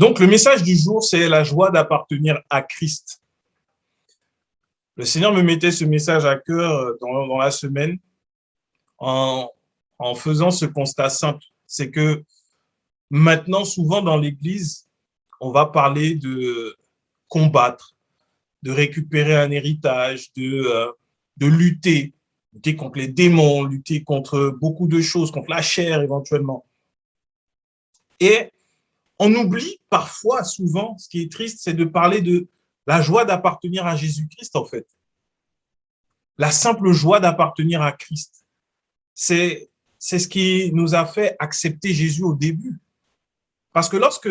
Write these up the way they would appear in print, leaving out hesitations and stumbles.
Donc, le message du jour, c'est la joie d'appartenir à Christ. Le Seigneur me mettait ce message à cœur dans la semaine en, en faisant ce constat simple. C'est que maintenant, souvent dans l'Église, on va parler de combattre, de récupérer un héritage, de lutter contre les démons, lutter contre beaucoup de choses, contre la chair éventuellement. Et on oublie parfois, souvent, ce qui est triste, c'est de parler de la joie d'appartenir à Jésus-Christ, en fait. La simple joie d'appartenir à Christ. C'est ce qui nous a fait accepter Jésus au début. Parce que lorsque,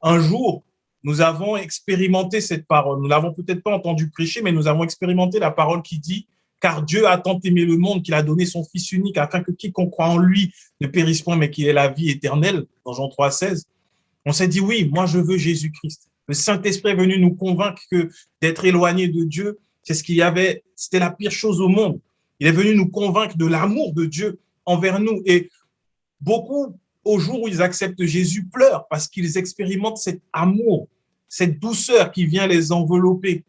un jour, nous avons expérimenté cette parole, nous l'avons peut-être pas entendu prêcher, mais nous avons expérimenté la parole qui dit « Car Dieu a tant aimé le monde qu'il a donné son Fils unique afin que quiconque croit en lui ne périsse point, mais qu'il ait la vie éternelle. » Dans Jean 3,16. On s'est dit, oui, moi je veux Jésus-Christ. Le Saint-Esprit est venu nous convaincre que d'être éloigné de Dieu, c'est ce qu'il y avait, c'était la pire chose au monde. Il est venu nous convaincre de l'amour de Dieu envers nous. Et beaucoup, au jour où ils acceptent Jésus, pleurent parce qu'ils expérimentent cet amour, cette douceur qui vient les envelopper.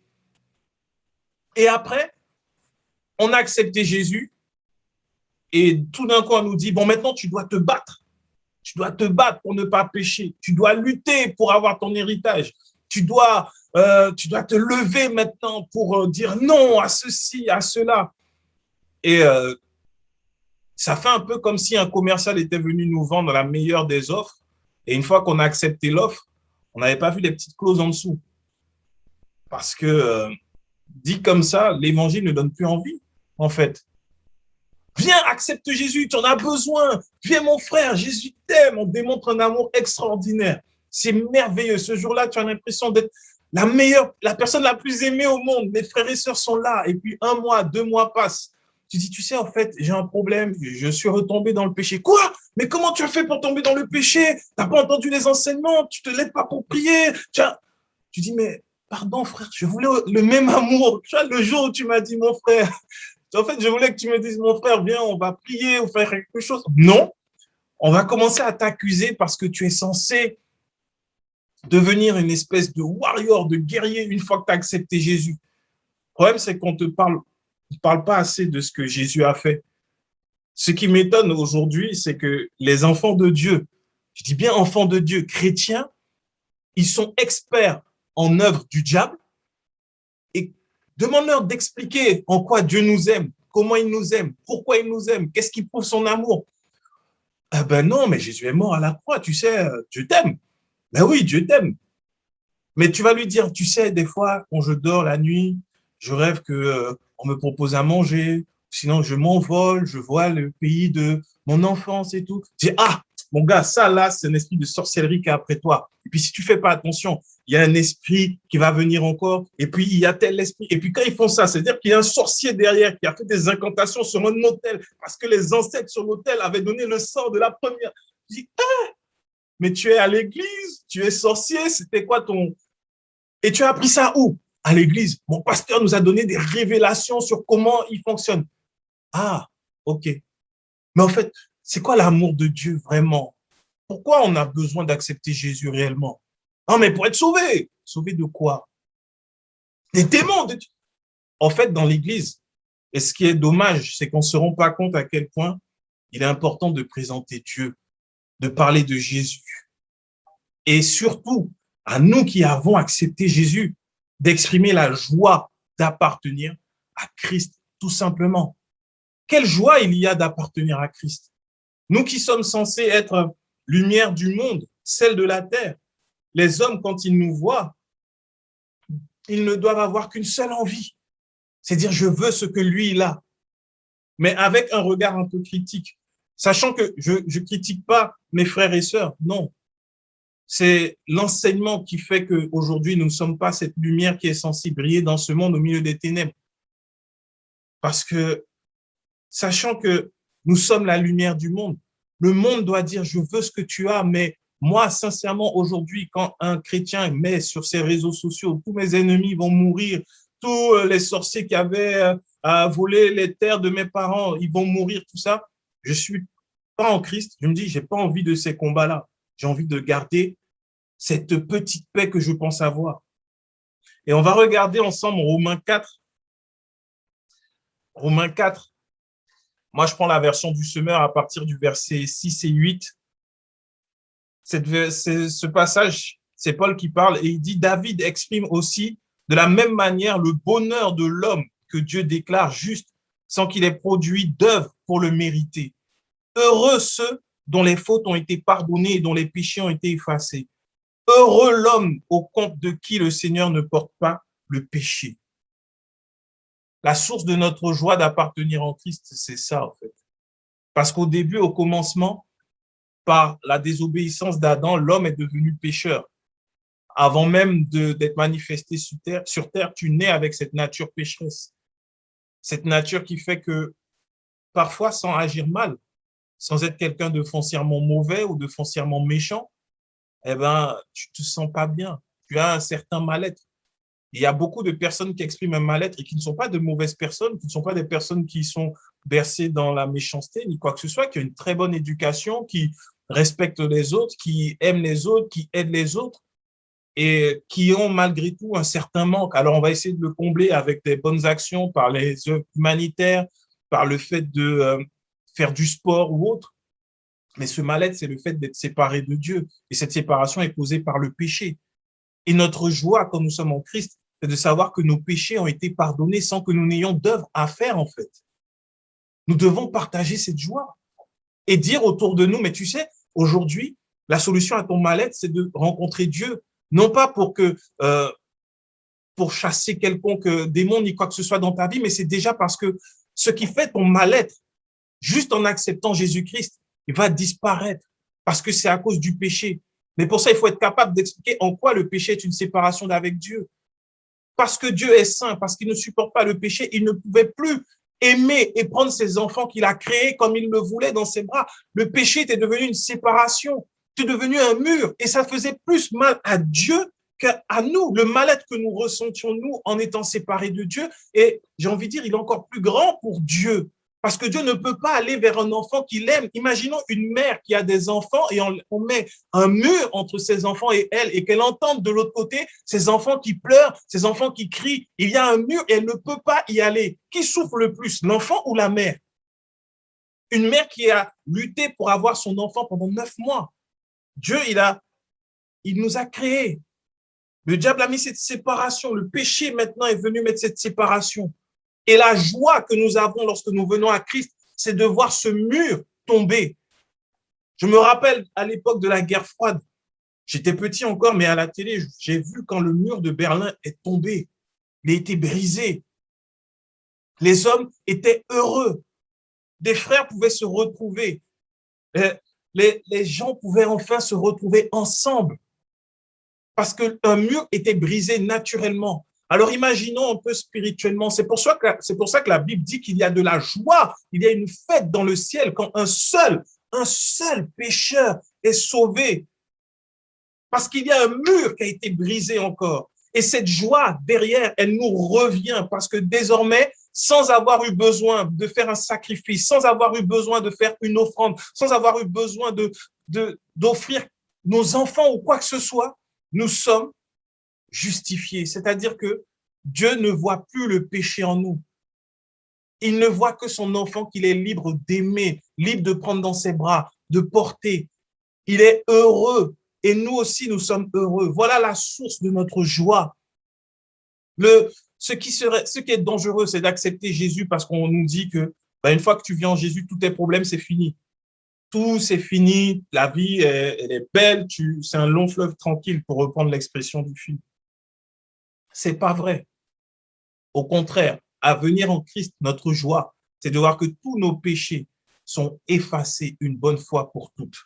Et après, on a accepté Jésus et tout d'un coup, on nous dit, bon, maintenant, tu dois te battre. Tu dois te battre pour ne pas pécher. Tu dois lutter pour avoir ton héritage. Tu dois te lever maintenant pour dire non à ceci, à cela. Et ça fait un peu comme si un commercial était venu nous vendre la meilleure des offres. Et une fois qu'on a accepté l'offre, on n'avait pas vu les petites clauses en dessous. Parce que, dit comme ça, l'évangile ne donne plus envie, en fait. Viens, accepte Jésus, tu en as besoin. Viens, mon frère, Jésus t'aime. On démontre un amour extraordinaire. C'est merveilleux. Ce jour-là, tu as l'impression d'être la personne la plus aimée au monde. Mes frères et sœurs sont là. Et puis 1 mois, 2 mois passent. Tu dis, tu sais, en fait, j'ai un problème. Je suis retombé dans le péché. Quoi? Mais comment tu as fait pour tomber dans le péché? Tu n'as pas entendu les enseignements? Tu ne te lèves pas pour prier? Tu dis, mais pardon, frère, je voulais le même amour. Tu vois, le jour où tu m'as dit, mon frère, en fait, je voulais que tu me dises, mon frère, viens, on va prier ou faire quelque chose. Non, on va commencer à t'accuser parce que tu es censé devenir une espèce de warrior, de guerrier une fois que tu as accepté Jésus. Le problème, c'est qu'on ne parle pas assez de ce que Jésus a fait. Ce qui m'étonne aujourd'hui, c'est que les enfants de Dieu, je dis bien enfants de Dieu, chrétiens, ils sont experts en œuvre du diable. Et demande-leur d'expliquer en quoi Dieu nous aime, comment il nous aime, pourquoi il nous aime, qu'est-ce qui prouve son amour. Ah ben non, mais Jésus est mort à la croix, tu sais, Dieu t'aime. Ben oui, Dieu t'aime. Mais tu vas lui dire, tu sais, des fois, quand je dors la nuit, je rêve que on me propose à manger, sinon je m'envole, je vois le pays de mon enfance et tout. Je dis, ah, mon gars, ça là, c'est un esprit de sorcellerie qui est après toi. Et puis si tu fais pas attention, il y a un esprit qui va venir encore, et puis il y a tel esprit. Et puis quand ils font ça, c'est-à-dire qu'il y a un sorcier derrière qui a fait des incantations sur un autel, parce que les ancêtres sur l'autel avaient donné le sang de la première. Je dis, ah, mais tu es à l'église, tu es sorcier, c'était quoi ton... Et tu as appris ça où? À l'église. Mon pasteur nous a donné des révélations sur comment il fonctionne. Ah, ok. Mais en fait, c'est quoi l'amour de Dieu vraiment? Pourquoi on a besoin d'accepter Jésus réellement? Non, mais pour être sauvé. Sauvé de quoi? Des démons. En fait, dans l'église, et ce qui est dommage, c'est qu'on ne se rend pas compte à quel point il est important de présenter Dieu, de parler de Jésus. Et surtout, à nous qui avons accepté Jésus, d'exprimer la joie d'appartenir à Christ, tout simplement. Quelle joie il y a d'appartenir à Christ. Nous qui sommes censés être lumière du monde, celle de la terre, les hommes, quand ils nous voient, ils ne doivent avoir qu'une seule envie, c'est dire je veux ce que lui, il a, mais avec un regard un peu critique, sachant que je ne critique pas mes frères et sœurs, non. C'est l'enseignement qui fait qu'aujourd'hui, nous ne sommes pas cette lumière qui est censée briller dans ce monde au milieu des ténèbres. Parce que, sachant que nous sommes la lumière du monde, le monde doit dire, je veux ce que tu as, mais moi, sincèrement, aujourd'hui, quand un chrétien met sur ses réseaux sociaux, tous mes ennemis vont mourir, tous les sorciers qui avaient volé les terres de mes parents, ils vont mourir, tout ça, je ne suis pas en Christ. Je me dis, je n'ai pas envie de ces combats-là. J'ai envie de garder cette petite paix que je pense avoir. Et on va regarder ensemble Romains 4. Romains 4. Moi, je prends la version du Semeur à partir du verset 6 et 8. Ce passage, c'est Paul qui parle et il dit « David exprime aussi de la même manière le bonheur de l'homme que Dieu déclare juste sans qu'il ait produit d'œuvre pour le mériter. Heureux ceux dont les fautes ont été pardonnées et dont les péchés ont été effacés. Heureux l'homme au compte de qui le Seigneur ne porte pas le péché. » La source de notre joie d'appartenir en Christ, c'est ça en fait. Parce qu'au début, au commencement, par la désobéissance d'Adam, l'homme est devenu pécheur. Avant même d'être manifesté sur terre, tu nais avec cette nature pécheresse. Cette nature qui fait que parfois, sans agir mal, sans être quelqu'un de foncièrement mauvais ou de foncièrement méchant, eh ben, tu te sens pas bien. Tu as un certain mal-être. Il y a beaucoup de personnes qui expriment un mal-être et qui ne sont pas de mauvaises personnes, qui ne sont pas des personnes qui sont bercées dans la méchanceté ni quoi que ce soit, qui ont une très bonne éducation, qui respectent les autres, qui aiment les autres, qui aident les autres et qui ont malgré tout un certain manque. Alors, on va essayer de le combler avec des bonnes actions, par les œuvres humanitaires, par le fait de faire du sport ou autre. Mais ce mal-être, c'est le fait d'être séparé de Dieu. Et cette séparation est causée par le péché. Et notre joie, quand nous sommes en Christ, c'est de savoir que nos péchés ont été pardonnés sans que nous n'ayons d'œuvre à faire, en fait. Nous devons partager cette joie et dire autour de nous, mais tu sais, aujourd'hui, la solution à ton mal-être, c'est de rencontrer Dieu. Non pas pour chasser quelconque démon ni quoi que ce soit dans ta vie, mais c'est déjà parce que ce qui fait ton mal-être, juste en acceptant Jésus-Christ, il va disparaître parce que c'est à cause du péché. Mais pour ça, il faut être capable d'expliquer en quoi le péché est une séparation d'avec Dieu. Parce que Dieu est saint, parce qu'il ne supporte pas le péché, il ne pouvait plus aimer et prendre ses enfants qu'il a créés comme il le voulait dans ses bras. Le péché était devenu une séparation, c'était devenu un mur et ça faisait plus mal à Dieu qu'à nous. Le mal-être que nous ressentions, nous, en étant séparés de Dieu, et j'ai envie de dire, il est encore plus grand pour Dieu. Parce que Dieu ne peut pas aller vers un enfant qu'il aime. Imaginons une mère qui a des enfants et on met un mur entre ses enfants et elle et qu'elle entende de l'autre côté ses enfants qui pleurent, ses enfants qui crient. Il y a un mur et elle ne peut pas y aller. Qui souffre le plus, l'enfant ou la mère? Une mère qui a lutté pour avoir son enfant pendant 9 mois. Dieu, il nous a créés. Le diable a mis cette séparation. Le péché maintenant est venu mettre cette séparation. Et la joie que nous avons lorsque nous venons à Christ, c'est de voir ce mur tomber. Je me rappelle à l'époque de la guerre froide, j'étais petit encore, mais à la télé, j'ai vu quand le mur de Berlin est tombé. Il a été brisé. Les hommes étaient heureux. Des frères pouvaient se retrouver. Les gens pouvaient enfin se retrouver ensemble parce qu'un mur était brisé naturellement. Alors imaginons un peu spirituellement, c'est pour ça que la Bible dit qu'il y a de la joie, il y a une fête dans le ciel quand un seul pécheur est sauvé. Parce qu'il y a un mur qui a été brisé encore. Et cette joie derrière, elle nous revient parce que désormais, sans avoir eu besoin de faire un sacrifice, sans avoir eu besoin de faire une offrande, sans avoir eu besoin d'offrir nos enfants ou quoi que ce soit, nous sommes justifiés. C'est-à-dire que Dieu ne voit plus le péché en nous. Il ne voit que son enfant qu'il est libre d'aimer, libre de prendre dans ses bras, de porter. Il est heureux et nous aussi, nous sommes heureux. Voilà la source de notre joie. Ce qui est dangereux, c'est d'accepter Jésus parce qu'on nous dit que une fois que tu viens en Jésus, tous tes problèmes, c'est fini. Tout, c'est fini. La vie, elle est belle. C'est un long fleuve tranquille, pour reprendre l'expression du film. C'est pas vrai. Au contraire, à venir en Christ, notre joie, c'est de voir que tous nos péchés sont effacés une bonne fois pour toutes.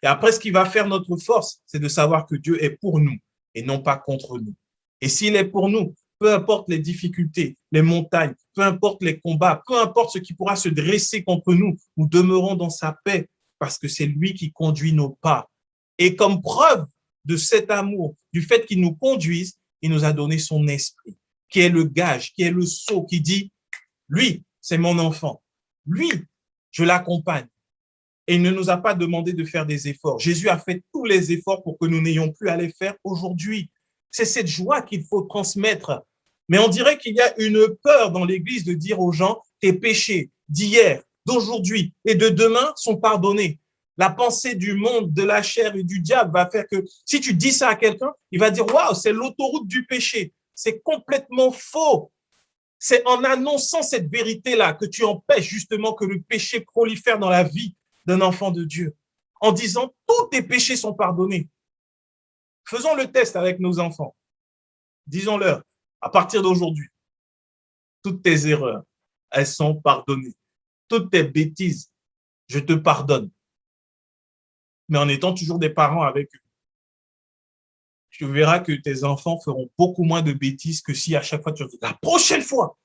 Et après, ce qui va faire notre force, c'est de savoir que Dieu est pour nous et non pas contre nous. Et s'il est pour nous, peu importe les difficultés, les montagnes, peu importe les combats, peu importe ce qui pourra se dresser contre nous, nous demeurons dans sa paix parce que c'est lui qui conduit nos pas. Et comme preuve de cet amour, du fait qu'il nous conduise, il nous a donné son esprit, qui est le gage, qui est le sceau, qui dit, lui, c'est mon enfant. Lui, je l'accompagne. Et il ne nous a pas demandé de faire des efforts. Jésus a fait tous les efforts pour que nous n'ayons plus à les faire aujourd'hui. C'est cette joie qu'il faut transmettre. Mais on dirait qu'il y a une peur dans l'Église de dire aux gens, tes péchés d'hier, d'aujourd'hui et de demain sont pardonnés. La pensée du monde, de la chair et du diable va faire que si tu dis ça à quelqu'un, il va dire, waouh, c'est l'autoroute du péché. C'est complètement faux. C'est en annonçant cette vérité-là que tu empêches justement que le péché prolifère dans la vie d'un enfant de Dieu. En disant, tous tes péchés sont pardonnés. Faisons le test avec nos enfants. Disons-leur, à partir d'aujourd'hui, toutes tes erreurs, elles sont pardonnées. Toutes tes bêtises, je te pardonne. Mais en étant toujours des parents avec eux, tu verras que tes enfants feront beaucoup moins de bêtises que si à chaque fois tu dis, la prochaine fois,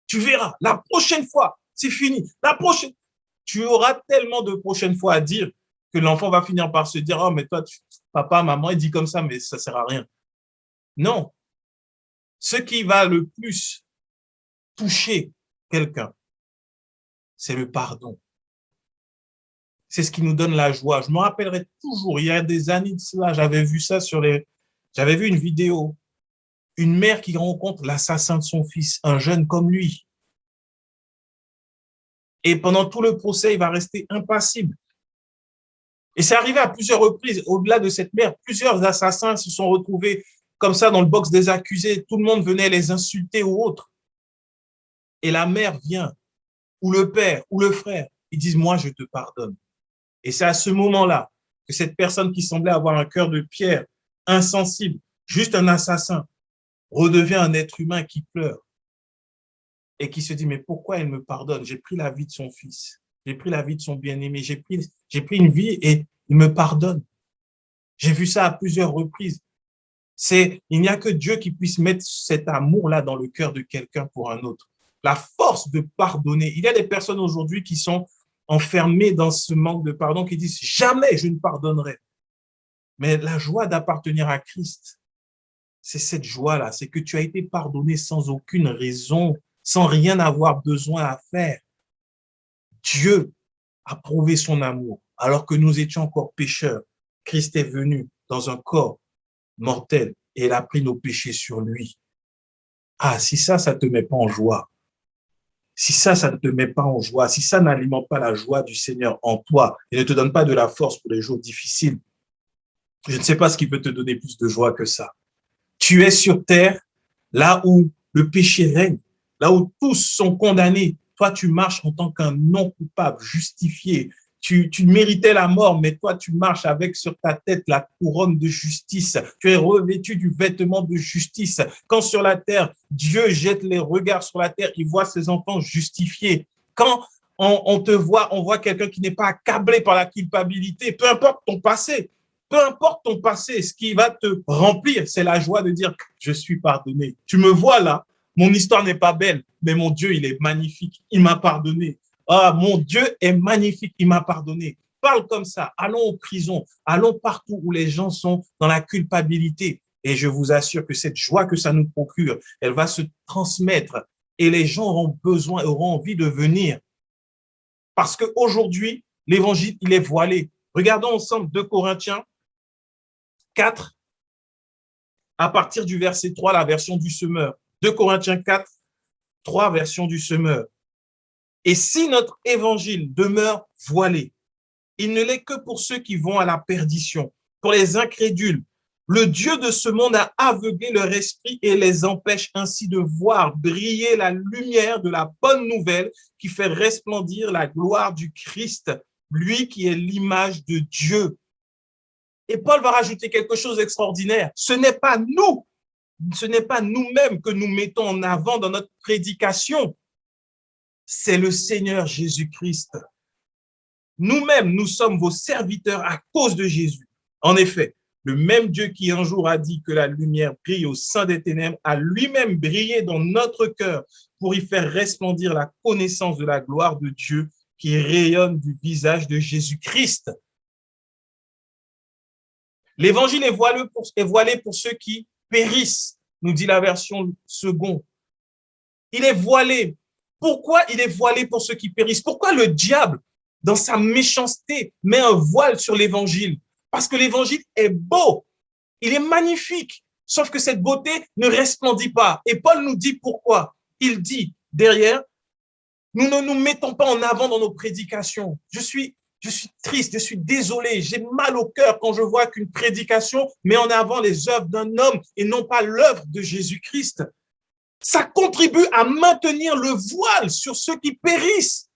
tu verras, la prochaine fois, c'est fini. La prochaine, tu auras tellement de prochaines fois à dire que l'enfant va finir par se dire, oh, mais toi, papa, maman, il dit comme ça, mais ça ne sert à rien. Non. Ce qui va le plus toucher quelqu'un, c'est le pardon. C'est ce qui nous donne la joie. Je me rappellerai toujours, il y a des années de cela, j'avais vu une vidéo, une mère qui rencontre l'assassin de son fils, un jeune comme lui. Et pendant tout le procès, il va rester impassible. Et c'est arrivé à plusieurs reprises, au-delà de cette mère, plusieurs assassins se sont retrouvés comme ça dans le box des accusés. Tout le monde venait les insulter ou autres. Et la mère vient, ou le père, ou le frère, ils disent, moi, je te pardonne. Et c'est à ce moment-là que cette personne qui semblait avoir un cœur de pierre, insensible, juste un assassin, redevient un être humain qui pleure et qui se dit, mais pourquoi elle me pardonne? J'ai pris la vie de son fils, j'ai pris la vie de son bien-aimé, j'ai pris une vie et il me pardonne. J'ai vu ça à plusieurs reprises. Il n'y a que Dieu qui puisse mettre cet amour-là dans le cœur de quelqu'un pour un autre. La force de pardonner. Il y a des personnes aujourd'hui qui sont enfermées dans ce manque de pardon, qui disent jamais je ne pardonnerai. Mais la joie d'appartenir à Christ, c'est cette joie-là, c'est que tu as été pardonné sans aucune raison, sans rien avoir besoin à faire. Dieu a prouvé son amour alors que nous étions encore pécheurs. Christ est venu dans un corps mortel et il a pris nos péchés sur lui. Ah, si ça ne te met pas en joie, si ça ne te met pas en joie, si ça n'alimente pas la joie du Seigneur en toi et ne te donne pas de la force pour les jours difficiles, je ne sais pas ce qui peut te donner plus de joie que ça. Tu es sur terre, là où le péché règne, là où tous sont condamnés. Toi, tu marches en tant qu'un non coupable, justifié. Tu méritais la mort, mais toi, tu marches avec sur ta tête la couronne de justice. Tu es revêtu du vêtement de justice. Quand sur la terre, Dieu jette les regards sur la terre, il voit ses enfants justifiés. Quand on te voit, on voit quelqu'un qui n'est pas accablé par la culpabilité, peu importe ton passé. Peu importe ton passé, ce qui va te remplir, c'est la joie de dire « je suis pardonné ». Tu me vois là, mon histoire n'est pas belle, mais mon Dieu, il est magnifique, il m'a pardonné. Ah, mon Dieu est magnifique, il m'a pardonné. Parle comme ça, allons aux prisons, allons partout où les gens sont dans la culpabilité. Et je vous assure que cette joie que ça nous procure, elle va se transmettre et les gens auront besoin, auront envie de venir. Parce qu'aujourd'hui, l'évangile, il est voilé. Regardons ensemble 2 Corinthiens 4, à partir du verset 3, la version du semeur. 2 Corinthiens 4, 3, version du semeur. Et si notre évangile demeure voilé, il ne l'est que pour ceux qui vont à la perdition, pour les incrédules. Le Dieu de ce monde a aveuglé leur esprit et les empêche ainsi de voir briller la lumière de la bonne nouvelle qui fait resplendir la gloire du Christ, lui qui est l'image de Dieu. Et Paul va rajouter quelque chose d'extraordinaire. Ce n'est pas nous-mêmes que nous mettons en avant dans notre prédication. C'est le Seigneur Jésus-Christ. Nous-mêmes, nous sommes vos serviteurs à cause de Jésus. En effet, le même Dieu qui un jour a dit que la lumière brille au sein des ténèbres a lui-même brillé dans notre cœur pour y faire resplendir la connaissance de la gloire de Dieu qui rayonne du visage de Jésus-Christ. L'évangile est voilé pour ceux qui périssent, nous dit la version seconde. Il est voilé. Pourquoi il est voilé pour ceux qui périssent? Pourquoi le diable dans sa méchanceté, met un voile sur l'évangile. Parce que l'évangile est beau, il est magnifique, sauf que cette beauté ne resplendit pas. Et Paul nous dit pourquoi. Il dit derrière, nous ne nous mettons pas en avant dans nos prédications. Je suis triste, je suis désolé, j'ai mal au cœur quand je vois qu'une prédication met en avant les œuvres d'un homme et non pas l'œuvre de Jésus-Christ. Ça contribue à maintenir le voile sur ceux qui périssent.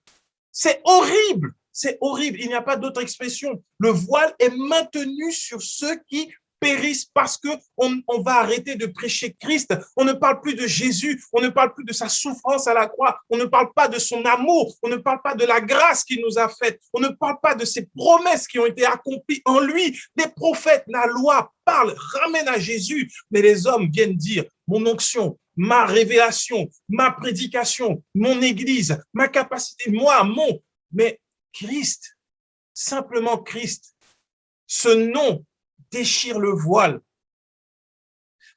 C'est horrible, c'est horrible. Il n'y a pas d'autre expression. Le voile est maintenu sur ceux qui périssent parce qu'on va arrêter de prêcher Christ. On ne parle plus de Jésus, on ne parle plus de sa souffrance à la croix, on ne parle pas de son amour, on ne parle pas de la grâce qu'il nous a faite, on ne parle pas de ses promesses qui ont été accomplies en lui. Les prophètes, la loi parlent, ramènent à Jésus, mais les hommes viennent dire mon onction, ma révélation, ma prédication, mon église, ma capacité, moi, mon. Mais Christ, simplement Christ, ce nom déchire le voile.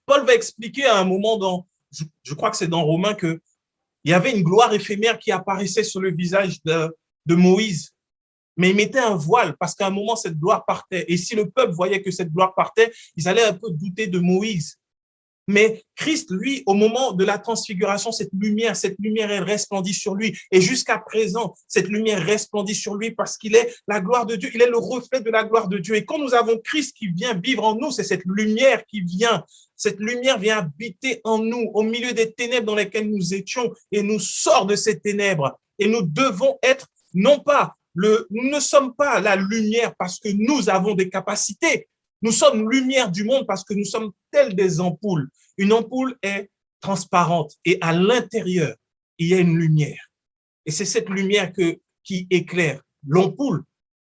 Paul va expliquer à un moment je crois que c'est dans Romains, qu'il y avait une gloire éphémère qui apparaissait sur le visage de Moïse. Mais il mettait un voile parce qu'à un moment, cette gloire partait. Et si le peuple voyait que cette gloire partait, ils allaient un peu douter de Moïse. Mais Christ, lui, au moment de la transfiguration, cette lumière, elle resplendit sur lui. Et jusqu'à présent, cette lumière resplendit sur lui parce qu'il est la gloire de Dieu. Il est le reflet de la gloire de Dieu. Et quand nous avons Christ qui vient vivre en nous, c'est cette lumière qui vient. Cette lumière vient habiter en nous, au milieu des ténèbres dans lesquelles nous étions, et nous sort de ces ténèbres. Et nous devons être, non pas, nous ne sommes pas la lumière parce que nous avons des capacités. Nous sommes lumière du monde parce que nous sommes tels des ampoules. Une ampoule est transparente et à l'intérieur, il y a une lumière. Et c'est cette lumière qui éclaire. L'ampoule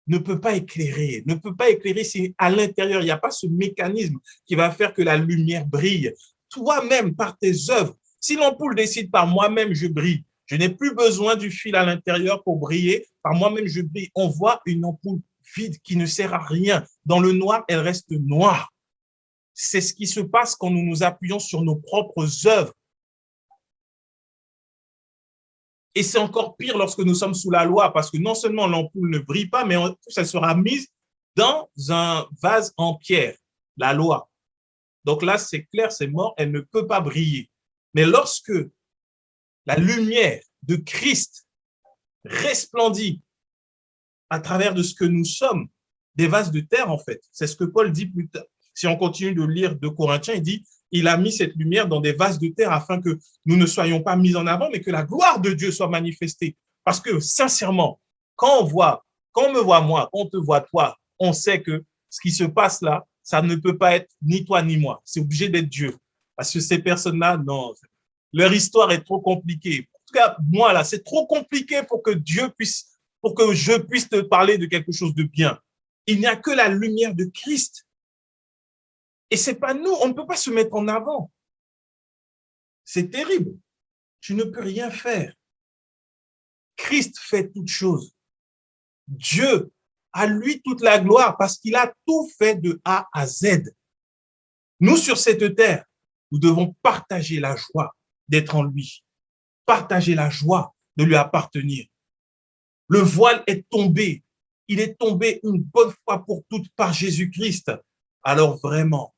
ne peut pas éclairer si à l'intérieur, il n'y a pas ce mécanisme qui va faire que la lumière brille. Toi-même, par tes œuvres, si l'ampoule décide par moi-même, je brille, je n'ai plus besoin du fil à l'intérieur pour briller, par moi-même, je brille. On voit une ampoule vide qui ne sert à rien. Dans le noir, elle reste noire. C'est ce qui se passe quand nous nous appuyons sur nos propres œuvres. Et c'est encore pire lorsque nous sommes sous la loi, parce que non seulement l'ampoule ne brille pas, mais en plus, elle sera mise dans un vase en pierre, la loi. Donc là, c'est clair, c'est mort, elle ne peut pas briller. Mais lorsque la lumière de Christ resplendit à travers de ce que nous sommes, des vases de terre, en fait. C'est ce que Paul dit plus tard. Si on continue de lire 2 Corinthiens, il dit, il a mis cette lumière dans des vases de terre afin que nous ne soyons pas mis en avant, mais que la gloire de Dieu soit manifestée. Parce que, sincèrement, quand on me voit moi, quand on te voit toi, on sait que ce qui se passe là, ça ne peut pas être ni toi ni moi. C'est obligé d'être Dieu. Parce que ces personnes-là, non, leur histoire est trop compliquée. En tout cas, moi, là, c'est trop compliqué pour que je puisse te parler de quelque chose de bien. Il n'y a que la lumière de Christ. Et c'est pas nous, on ne peut pas se mettre en avant. C'est terrible. Tu ne peux rien faire. Christ fait toutes choses. Dieu, à lui toute la gloire parce qu'il a tout fait de A à Z. Nous, sur cette terre, nous devons partager la joie d'être en lui. Partager la joie de lui appartenir. Le voile est tombé. Il est tombé une bonne fois pour toutes par Jésus-Christ. Alors vraiment,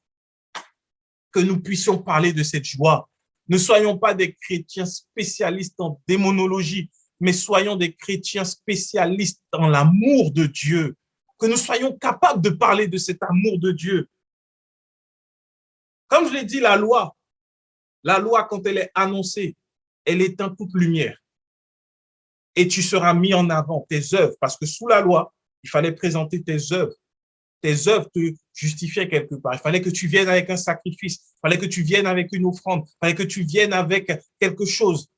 que nous puissions parler de cette joie. Ne soyons pas des chrétiens spécialistes en démonologie, mais soyons des chrétiens spécialistes dans l'amour de Dieu. Que nous soyons capables de parler de cet amour de Dieu. Comme je l'ai dit, la loi, quand elle est annoncée, elle éteint toute lumière. Et tu seras mis en avant, tes œuvres, parce que sous la loi, il fallait présenter tes œuvres. Tes œuvres te justifiaient quelque part. Il fallait que tu viennes avec un sacrifice. Il fallait que tu viennes avec une offrande. Il fallait que tu viennes avec quelque chose.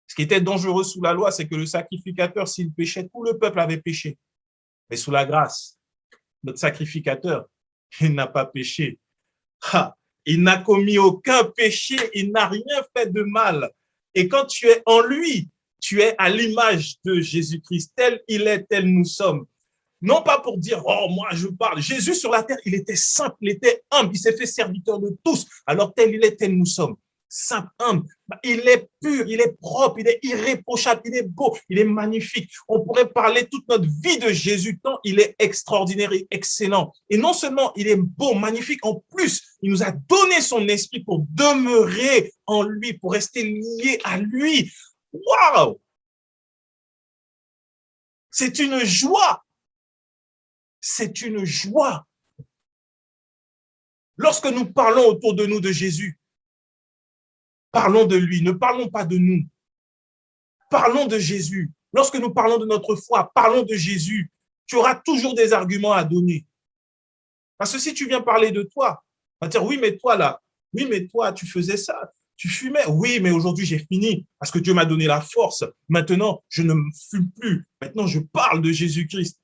Ce qui était dangereux sous la loi, c'est que le sacrificateur, s'il péchait, tout le peuple avait péché. Mais sous la grâce, notre sacrificateur, il n'a pas péché. Il n'a commis aucun péché. Il n'a rien fait de mal. Et quand tu es en lui, tu es à l'image de Jésus-Christ. Tel il est, tel nous sommes. Non pas pour dire, oh, moi je parle. Jésus sur la terre, il était simple, il était humble, il s'est fait serviteur de tous. Alors tel il est, tel nous sommes. simple, humble. Il est pur, il est propre, il est irréprochable, il est beau, il est magnifique. On pourrait parler toute notre vie de Jésus tant il est extraordinaire et excellent. Et non seulement il est beau, magnifique, en plus, il nous a donné son esprit pour demeurer en lui, pour rester lié à lui. Waouh! C'est une joie. C'est une joie. Lorsque nous parlons autour de nous de Jésus, parlons de lui, ne parlons pas de nous. Parlons de Jésus. Lorsque nous parlons de notre foi, parlons de Jésus. Tu auras toujours des arguments à donner. Parce que si tu viens parler de toi, on va dire, oui, mais toi là, oui, mais toi, tu faisais ça, tu fumais. Oui, mais aujourd'hui, j'ai fini parce que Dieu m'a donné la force. Maintenant, je ne fume plus. Maintenant, je parle de Jésus-Christ.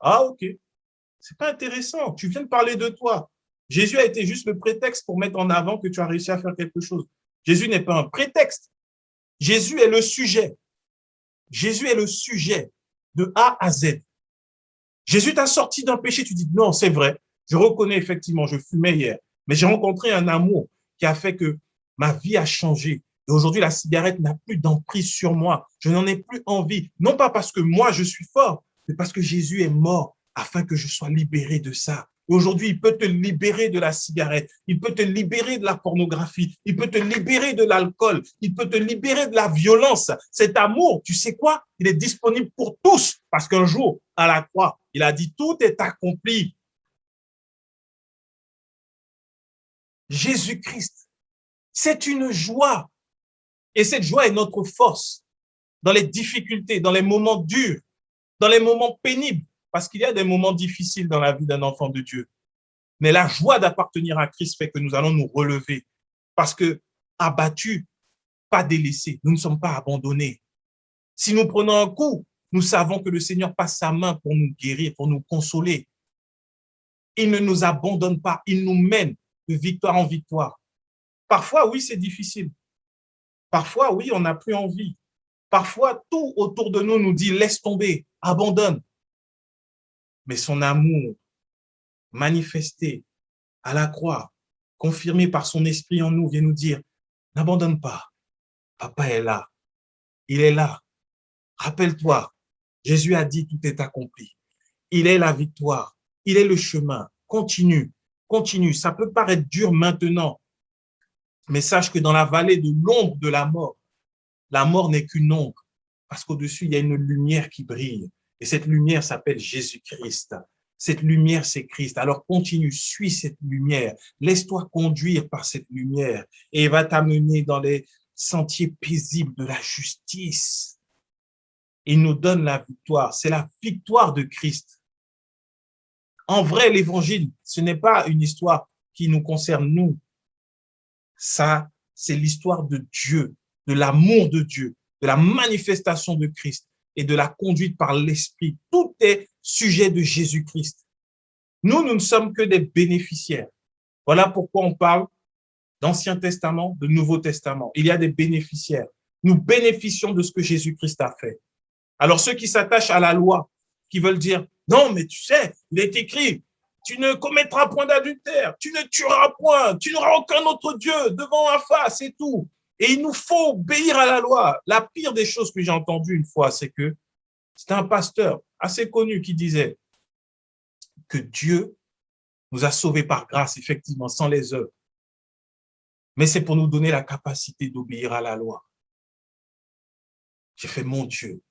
Ah, ok. C'est pas intéressant. Tu viens de parler de toi. Jésus a été juste le prétexte pour mettre en avant que tu as réussi à faire quelque chose. Jésus n'est pas un prétexte. Jésus est le sujet. Jésus est le sujet de A à Z. Jésus t'a sorti d'un péché. Tu dis, non, c'est vrai. Je reconnais effectivement, je fumais hier. Mais j'ai rencontré un amour qui a fait que ma vie a changé. Et aujourd'hui, la cigarette n'a plus d'emprise sur moi. Je n'en ai plus envie. Non pas parce que moi, je suis fort, mais parce que Jésus est mort afin que je sois libéré de ça. Aujourd'hui, il peut te libérer de la cigarette, il peut te libérer de la pornographie, il peut te libérer de l'alcool, il peut te libérer de la violence. Cet amour, tu sais quoi? Il est disponible pour tous parce qu'un jour, à la croix, il a dit tout est accompli. Jésus-Christ, c'est une joie. Et cette joie est notre force dans les difficultés, dans les moments durs, dans les moments pénibles, parce qu'il y a des moments difficiles dans la vie d'un enfant de Dieu. Mais la joie d'appartenir à Christ fait que nous allons nous relever, parce que abattus, pas délaissés, nous ne sommes pas abandonnés. Si nous prenons un coup, nous savons que le Seigneur passe sa main pour nous guérir, pour nous consoler. Il ne nous abandonne pas, il nous mène de victoire en victoire. Parfois, oui, c'est difficile. Parfois, oui, on n'a plus envie. Parfois, tout autour de nous nous dit laisse tomber, abandonne. Mais son amour manifesté à la croix, confirmé par son esprit en nous, vient nous dire n'abandonne pas. Papa est là. Il est là. Rappelle-toi, Jésus a dit tout est accompli. Il est la victoire. Il est le chemin. Continue, continue. Ça peut paraître dur maintenant, mais sache que dans la vallée de l'ombre de la mort n'est qu'une ombre, parce qu'au-dessus, il y a une lumière qui brille. Et cette lumière s'appelle Jésus-Christ. Cette lumière, c'est Christ. Alors continue, suis cette lumière. Laisse-toi conduire par cette lumière et elle va t'amener dans les sentiers paisibles de la justice. Il nous donne la victoire. C'est la victoire de Christ. En vrai, l'évangile, ce n'est pas une histoire qui nous concerne nous. Ça, c'est l'histoire de Dieu, de l'amour de Dieu, de la manifestation de Christ et de la conduite par l'Esprit. Tout est sujet de Jésus-Christ. Nous ne sommes que des bénéficiaires. Voilà pourquoi on parle d'Ancien Testament, de Nouveau Testament. Il y a des bénéficiaires. Nous bénéficions de ce que Jésus-Christ a fait. Alors ceux qui s'attachent à la loi, qui veulent dire, non, mais tu sais, il est écrit, tu ne commettras point d'adultère, tu ne tueras point, tu n'auras aucun autre Dieu devant ma face et tout. Et il nous faut obéir à la loi. La pire des choses que j'ai entendues une fois, c'est que c'était un pasteur assez connu qui disait que Dieu nous a sauvés par grâce, effectivement, sans les œuvres. Mais c'est pour nous donner la capacité d'obéir à la loi. J'ai fait mon Dieu.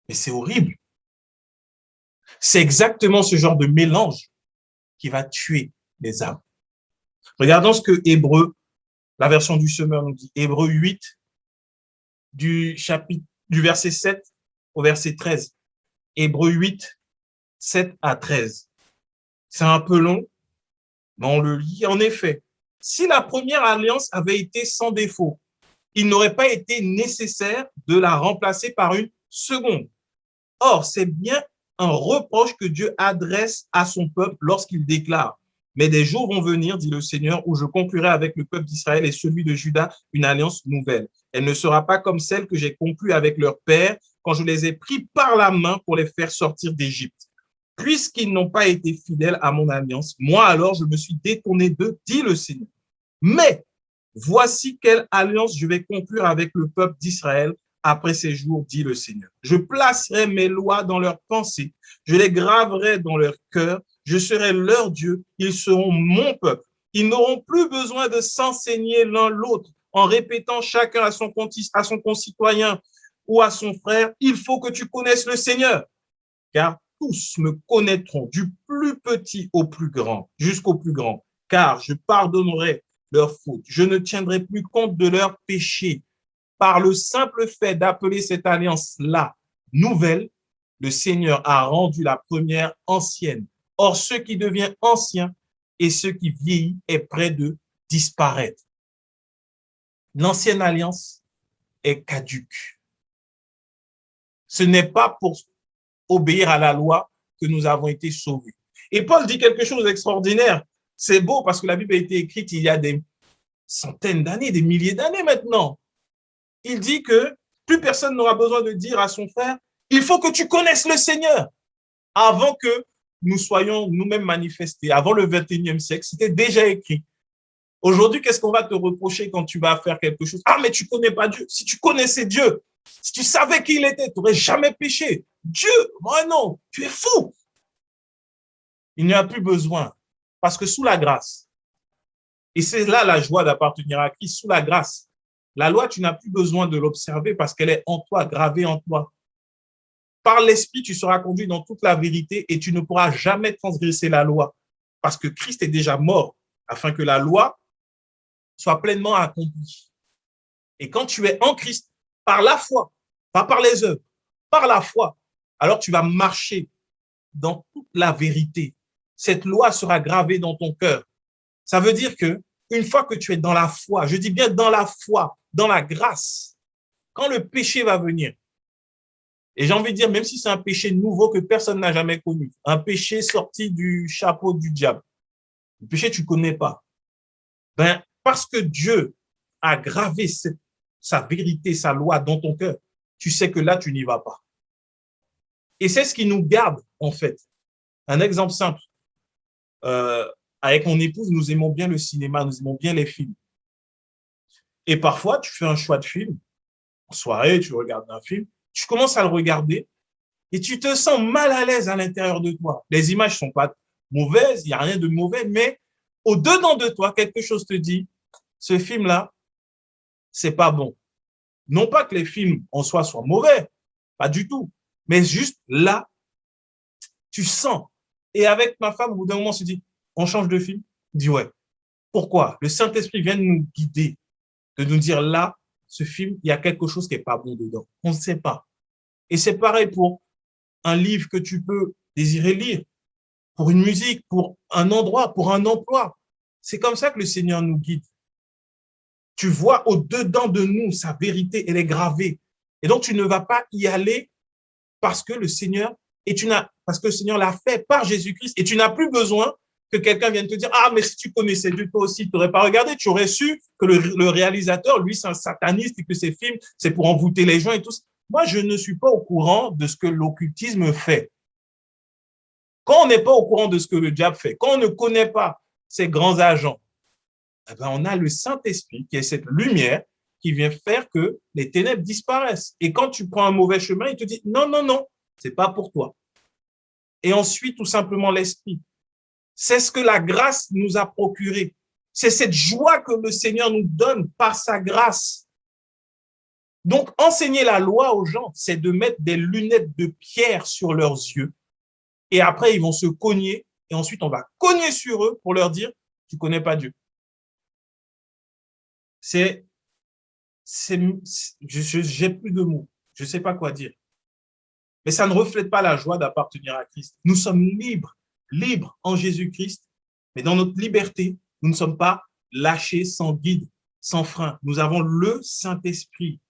Mais c'est horrible. C'est exactement ce genre de mélange qui va tuer les âmes. Regardons ce que Hébreu, la version du Semeur nous dit. Hébreu 8, du verset 7 au verset 13. Hébreu 8, 7 à 13. C'est un peu long, mais on le lit. En effet, si la première alliance avait été sans défaut, il n'aurait pas été nécessaire de la remplacer par une seconde. Or, c'est bien un reproche que Dieu adresse à son peuple lorsqu'il déclare « Mais des jours vont venir, dit le Seigneur, où je conclurai avec le peuple d'Israël et celui de Juda une alliance nouvelle. Elle ne sera pas comme celle que j'ai conclue avec leur père quand je les ai pris par la main pour les faire sortir d'Égypte. Puisqu'ils n'ont pas été fidèles à mon alliance, moi alors je me suis détourné d'eux, dit le Seigneur. Mais Voici quelle alliance je vais conclure avec le peuple d'Israël après ces jours, dit le Seigneur. Je placerai mes lois dans leurs pensées, je les graverai dans leur cœur, je serai leur Dieu, ils seront mon peuple. Ils n'auront plus besoin de s'enseigner l'un l'autre en répétant chacun à son concitoyen ou à son frère, il faut que tu connaisses le Seigneur, car tous me connaîtront, du plus petit au plus grand, jusqu'au plus grand, car je pardonnerai leurs fautes. Je ne tiendrai plus compte de leurs péchés. Par le simple fait d'appeler cette alliance-là nouvelle, le Seigneur a rendu la première ancienne. Or, ce qui devient ancien et ce qui vieillit est près de disparaître. L'ancienne alliance est caduque. Ce n'est pas pour obéir à la loi que nous avons été sauvés. Et Paul dit quelque chose d'extraordinaire. C'est beau parce que la Bible a été écrite il y a des centaines d'années, des milliers d'années maintenant. Il dit que plus personne n'aura besoin de dire à son frère, il faut que tu connaisses le Seigneur. Avant que nous soyons nous-mêmes manifestés, avant le 21e siècle, c'était déjà écrit. Aujourd'hui, qu'est-ce qu'on va te reprocher quand tu vas faire quelque chose? Ah, mais tu ne connais pas Dieu. Si tu connaissais Dieu, si tu savais qui il était, tu n'aurais jamais péché. Dieu, moi non, tu es fou. Il n'y a plus besoin. Parce que sous la grâce, et c'est là la joie d'appartenir à Christ, sous la grâce, la loi, tu n'as plus besoin de l'observer parce qu'elle est en toi, gravée en toi. Par l'Esprit, tu seras conduit dans toute la vérité et tu ne pourras jamais transgresser la loi parce que Christ est déjà mort afin que la loi soit pleinement accomplie. Et quand tu es en Christ, par la foi, pas par les œuvres, par la foi, alors tu vas marcher dans toute la vérité. Cette loi sera gravée dans ton cœur. Ça veut dire que une fois que tu es dans la foi, je dis bien dans la foi, dans la grâce, quand le péché va venir, et j'ai envie de dire, même si c'est un péché nouveau que personne n'a jamais connu, un péché sorti du chapeau du diable, le péché tu ne connais pas, ben, parce que Dieu a gravé sa vérité, sa loi dans ton cœur, tu sais que là, tu n'y vas pas. Et c'est ce qui nous garde, en fait. Un exemple simple. Avec mon épouse, nous aimons bien le cinéma, nous aimons bien les films. Et parfois, tu fais un choix de film, en soirée, tu regardes un film, tu commences à le regarder et tu te sens mal à l'aise à l'intérieur de toi. Les images ne sont pas mauvaises, il n'y a rien de mauvais, mais au-dedans de toi, quelque chose te dit, ce film-là, c'est pas bon. Non pas que les films en soi soient mauvais, pas du tout, mais juste là, tu sens. Et avec ma femme, au bout d'un moment, on se dit, on change de film? On dit ouais. Pourquoi? Le Saint-Esprit vient de nous guider, de nous dire là, ce film, il y a quelque chose qui n'est pas bon dedans. On ne sait pas. Et c'est pareil pour un livre que tu peux désirer lire, pour une musique, pour un endroit, pour un emploi. C'est comme ça que le Seigneur nous guide. Tu vois au-dedans de nous sa vérité, elle est gravée. Et donc, tu ne vas pas y aller parce que le Seigneur, parce que le Seigneur l'a fait par Jésus-Christ et tu n'as plus besoin que quelqu'un vienne te dire, ah, mais si tu connaissais Dieu, toi aussi, tu n'aurais pas regardé, tu aurais su que le réalisateur, lui, c'est un sataniste et que ses films, c'est pour envoûter les gens et tout. Moi, je ne suis pas au courant de ce que l'occultisme fait. Quand on n'est pas au courant de ce que le diable fait, quand on ne connaît pas ces grands agents, eh ben, on a le Saint-Esprit qui est cette lumière qui vient faire que les ténèbres disparaissent. Et quand tu prends un mauvais chemin, il te dit, non, non, non, c'est pas pour toi. Et ensuite, tout simplement, l'Esprit. C'est ce que la grâce nous a procuré. C'est cette joie que le Seigneur nous donne par sa grâce. Donc, enseigner la loi aux gens, c'est de mettre des lunettes de pierre sur leurs yeux. Et après, ils vont se cogner. Et ensuite, on va cogner sur eux pour leur dire, tu ne connais pas Dieu. J'ai plus de mots. Je ne sais pas quoi dire. Mais ça ne reflète pas la joie d'appartenir à Christ. Nous sommes libres, libres en Jésus-Christ. Mais dans notre liberté, nous ne sommes pas lâchés, sans guide, sans frein. Nous avons le Saint-Esprit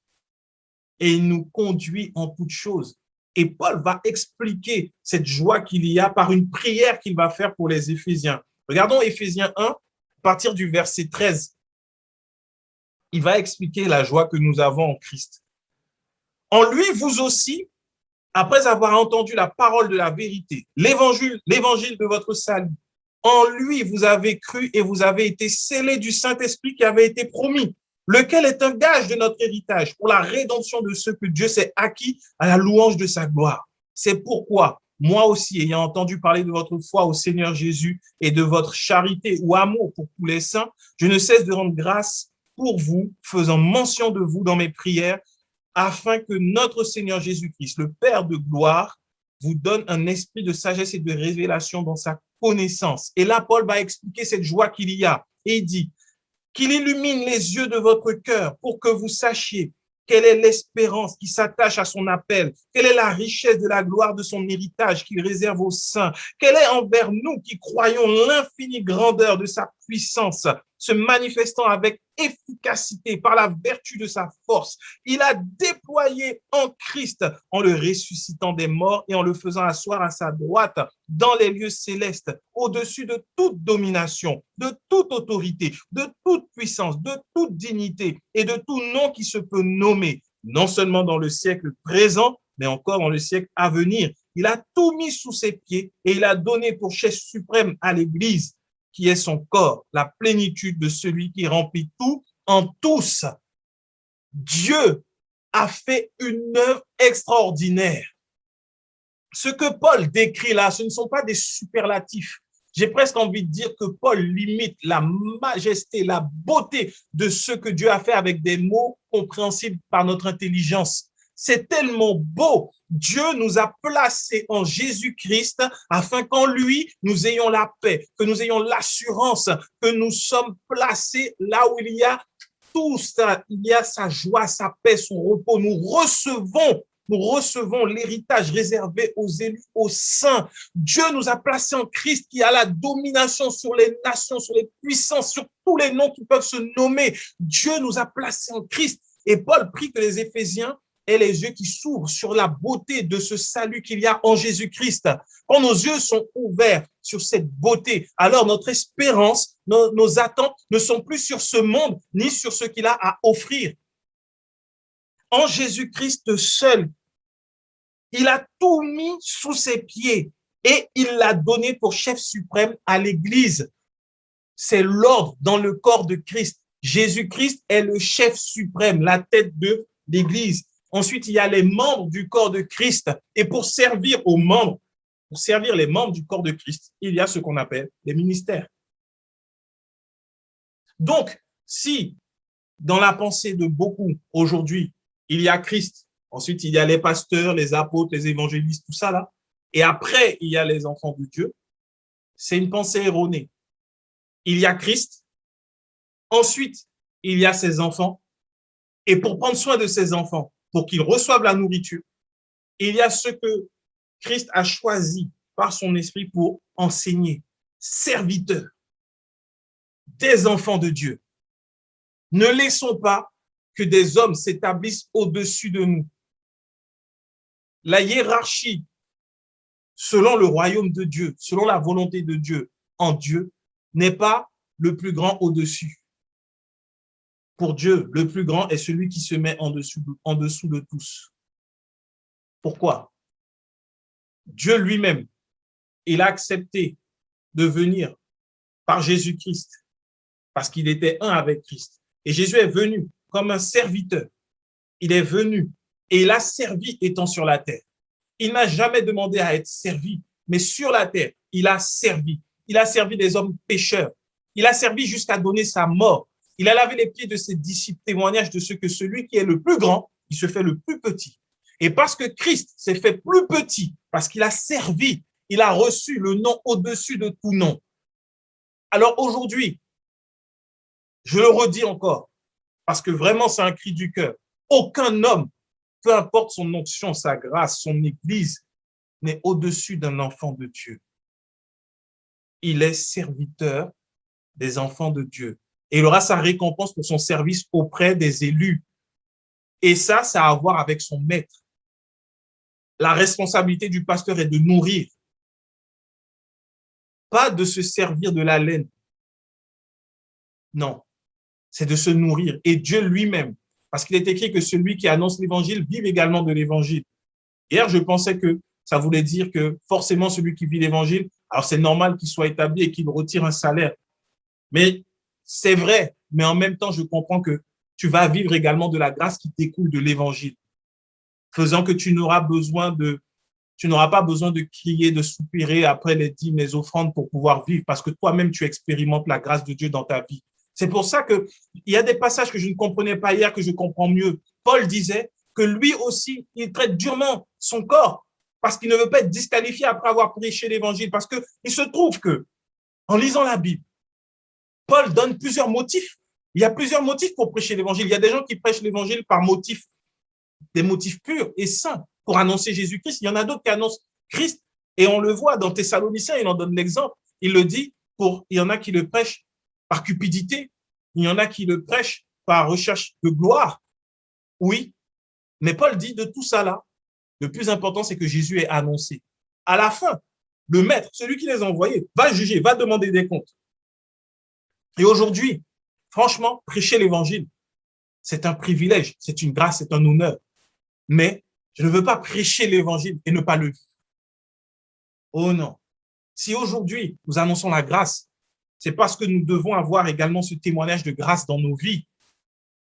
et il nous conduit en toutes choses. Et Paul va expliquer cette joie qu'il y a par une prière qu'il va faire pour les Éphésiens. Regardons Éphésiens 1, à partir du verset 13. Il va expliquer la joie que nous avons en Christ. En lui, vous aussi, après avoir entendu la parole de la vérité, l'évangile de votre salut, En lui, vous avez cru et vous avez été scellés du Saint-Esprit qui avait été promis, lequel est un gage de notre héritage pour la rédemption de ceux que Dieu s'est acquis à la louange de sa gloire. C'est pourquoi, moi aussi, ayant entendu parler de votre foi au Seigneur Jésus et de votre charité ou amour pour tous les saints, je ne cesse de rendre grâce pour vous, faisant mention de vous dans mes prières, afin que notre Seigneur Jésus-Christ, le Père de gloire, vous donne un esprit de sagesse et de révélation dans sa connaissance. Et là, Paul va expliquer cette joie qu'il y a. Et il dit qu'il illumine les yeux de votre cœur pour que vous sachiez quelle est l'espérance qui s'attache à son appel, quelle est la richesse de la gloire de son héritage qu'il réserve aux saints, quelle est envers nous qui croyons l'infinie grandeur de sa puissance, se manifestant avec efficacité par la vertu de sa force. Il a déployé en Christ en le ressuscitant des morts et en le faisant asseoir à sa droite dans les lieux célestes, au-dessus de toute domination, de toute autorité, de toute puissance, de toute dignité et de tout nom qui se peut nommer, non seulement dans le siècle présent, mais encore dans le siècle à venir. Il a tout mis sous ses pieds et il a donné pour chef suprême à l'Église, qui est son corps, la plénitude de celui qui remplit tout en tous. Dieu a fait une œuvre extraordinaire. Ce que Paul décrit là, ce ne sont pas des superlatifs. J'ai presque envie de dire que Paul limite la majesté, la beauté de ce que Dieu a fait avec des mots compréhensibles par notre intelligence. C'est tellement beau. Dieu nous a placés en Jésus-Christ afin qu'en lui, nous ayons la paix, que nous ayons l'assurance, que nous sommes placés là où il y a tout ça, il y a sa joie, sa paix, son repos. Nous recevons l'héritage réservé aux élus, aux saints. Dieu nous a placés en Christ qui a la domination sur les nations, sur les puissances, sur tous les noms qui peuvent se nommer. Dieu nous a placés en Christ. Et Paul prie que les Éphésiens aient les yeux qui s'ouvrent sur la beauté de ce salut qu'il y a en Jésus-Christ. Quand nos yeux sont ouverts sur cette beauté, alors notre espérance, nos attentes ne sont plus sur ce monde, ni sur ce qu'il a à offrir. En Jésus-Christ seul, il a tout mis sous ses pieds et il l'a donné pour chef suprême à l'Église. C'est l'ordre dans le corps de Christ. Jésus-Christ est le chef suprême, la tête de l'Église. Ensuite, il y a les membres du corps de Christ. Et pour servir aux membres, pour servir les membres du corps de Christ, il y a ce qu'on appelle les ministères. Donc, si dans la pensée de beaucoup aujourd'hui, il y a Christ, ensuite il y a les pasteurs, les apôtres, les évangélistes, tout ça là, et après il y a les enfants de Dieu, c'est une pensée erronée. Il y a Christ, ensuite il y a ses enfants, et pour prendre soin de ses enfants, pour qu'ils reçoivent la nourriture, il y a ce que Christ a choisi par son esprit pour enseigner, serviteurs, des enfants de Dieu. Ne laissons pas que des hommes s'établissent au-dessus de nous. La hiérarchie, selon le royaume de Dieu, selon la volonté de Dieu en Dieu, n'est pas le plus grand au-dessus. Pour Dieu, le plus grand est celui qui se met en dessous de tous. Pourquoi? Dieu lui-même, il a accepté de venir par Jésus-Christ parce qu'il était un avec Christ. Et Jésus est venu comme un serviteur. Il est venu et il a servi étant sur la terre. Il n'a jamais demandé à être servi, mais sur la terre, il a servi. Il a servi des hommes pécheurs. Il a servi jusqu'à donner sa mort. Il a lavé les pieds de ses disciples, témoignage de ce que celui qui est le plus grand, il se fait le plus petit. Et parce que Christ s'est fait plus petit, parce qu'il a servi, il a reçu le nom au-dessus de tout nom. Alors aujourd'hui, je le redis encore, parce que vraiment c'est un cri du cœur. Aucun homme, peu importe son onction, sa grâce, son église, n'est au-dessus d'un enfant de Dieu. Il est serviteur des enfants de Dieu. Et il aura sa récompense pour son service auprès des élus. Et ça a à voir avec son maître. La responsabilité du pasteur est de nourrir, pas de se servir de la laine. Non, c'est de se nourrir. Et Dieu lui-même, parce qu'il est écrit que celui qui annonce l'évangile vive également de l'évangile. Hier, je pensais que ça voulait dire que forcément celui qui vit l'évangile Alors, c'est normal qu'il soit établi et qu'il retire un salaire. Mais c'est vrai, mais en même temps, je comprends que tu vas vivre également de la grâce qui découle de l'évangile, faisant que tu n'auras pas besoin de crier, de soupirer après les dîmes, les offrandes pour pouvoir vivre, parce que toi-même, tu expérimentes la grâce de Dieu dans ta vie. C'est pour ça qu'il y a des passages que je ne comprenais pas hier, que je comprends mieux. Paul disait que lui aussi, il traite durement son corps, parce qu'il ne veut pas être disqualifié après avoir prêché l'évangile, parce qu'il se trouve que, en lisant la Bible, Paul donne plusieurs motifs. Il y a plusieurs motifs pour prêcher l'évangile. Il y a des gens qui prêchent l'évangile par motifs, des motifs purs et saints pour annoncer Jésus-Christ. Il y en a d'autres qui annoncent Christ et on le voit dans Thessaloniciens, il en donne l'exemple. Il le dit il y en a qui le prêchent par cupidité, il y en a qui le prêchent par recherche de gloire. Oui, mais Paul dit de tout ça là, le plus important c'est que Jésus est annoncé. À la fin, le maître, celui qui les a envoyés, va juger, va demander des comptes. Et aujourd'hui, franchement, prêcher l'évangile, c'est un privilège, c'est une grâce, c'est un honneur. Mais je ne veux pas prêcher l'évangile et ne pas le vivre. Oh non. Si aujourd'hui, nous annonçons la grâce, c'est parce que nous devons avoir également ce témoignage de grâce dans nos vies.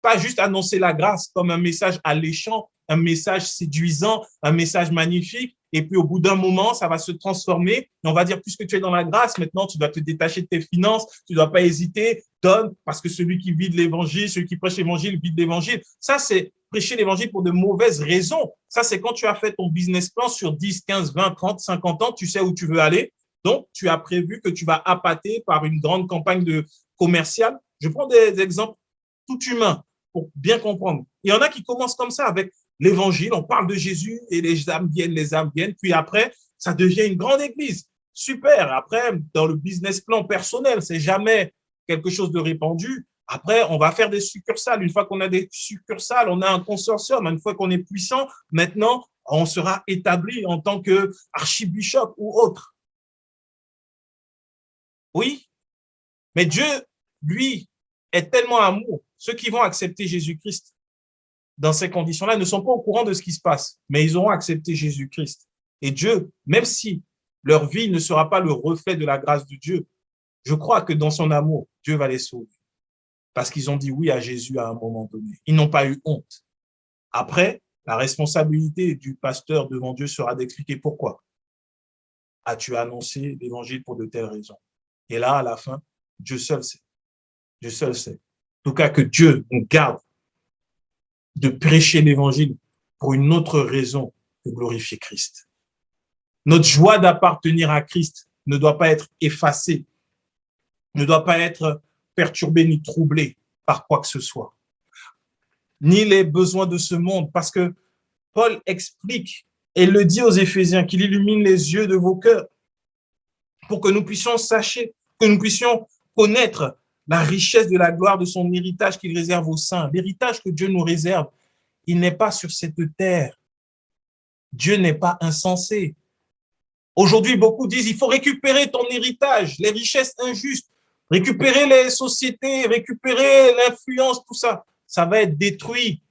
Pas juste annoncer la grâce comme un message alléchant, un message séduisant, un message magnifique, et puis au bout d'un moment, ça va se transformer. On va dire, puisque tu es dans la grâce, maintenant, tu dois te détacher de tes finances, tu ne dois pas hésiter, donne, parce que celui qui vit de l'évangile, celui qui prêche l'évangile, vit de l'évangile. Ça, c'est prêcher l'évangile pour de mauvaises raisons. Ça, c'est quand tu as fait ton business plan sur 10, 15, 20, 30, 50 ans, tu sais où tu veux aller. Donc, tu as prévu que tu vas appâter par une grande campagne commerciale. Je prends des exemples tout humains pour bien comprendre. Il y en a qui commencent comme ça avec l'évangile, on parle de Jésus et les âmes viennent, puis après, ça devient une grande église. Super. Après, dans le business plan personnel, c'est jamais quelque chose de répandu. Après, on va faire des succursales. Une fois qu'on a des succursales, on a un consortium. Une fois qu'on est puissant, maintenant, on sera établi en tant qu'archibishop ou autre. Oui, mais Dieu, lui, est tellement amour. Ceux qui vont accepter Jésus-Christ dans ces conditions-là ne sont pas au courant de ce qui se passe, mais ils auront accepté Jésus-Christ. Et Dieu, même si leur vie ne sera pas le reflet de la grâce de Dieu, je crois que dans son amour, Dieu va les sauver. Parce qu'ils ont dit oui à Jésus à un moment donné. Ils n'ont pas eu honte. Après, la responsabilité du pasteur devant Dieu sera d'expliquer pourquoi as-tu annoncé l'évangile pour de telles raisons. Et là, à la fin, Dieu seul sait. Dieu seul sait. En tout cas, que Dieu nous garde de prêcher l'évangile pour une autre raison que glorifier Christ. Notre joie d'appartenir à Christ ne doit pas être effacée, ne doit pas être perturbée ni troublée par quoi que ce soit, ni les besoins de ce monde, parce que Paul explique et le dit aux Éphésiens qu'il illumine les yeux de vos cœurs pour que nous puissions sacher, que nous puissions connaître la richesse de la gloire de son héritage qu'il réserve aux saints. L'héritage que Dieu nous réserve, il n'est pas sur cette terre. Dieu n'est pas insensé. Aujourd'hui, beaucoup disent, il faut récupérer ton héritage, les richesses injustes, récupérer les sociétés, récupérer l'influence, tout ça. Ça va être détruit.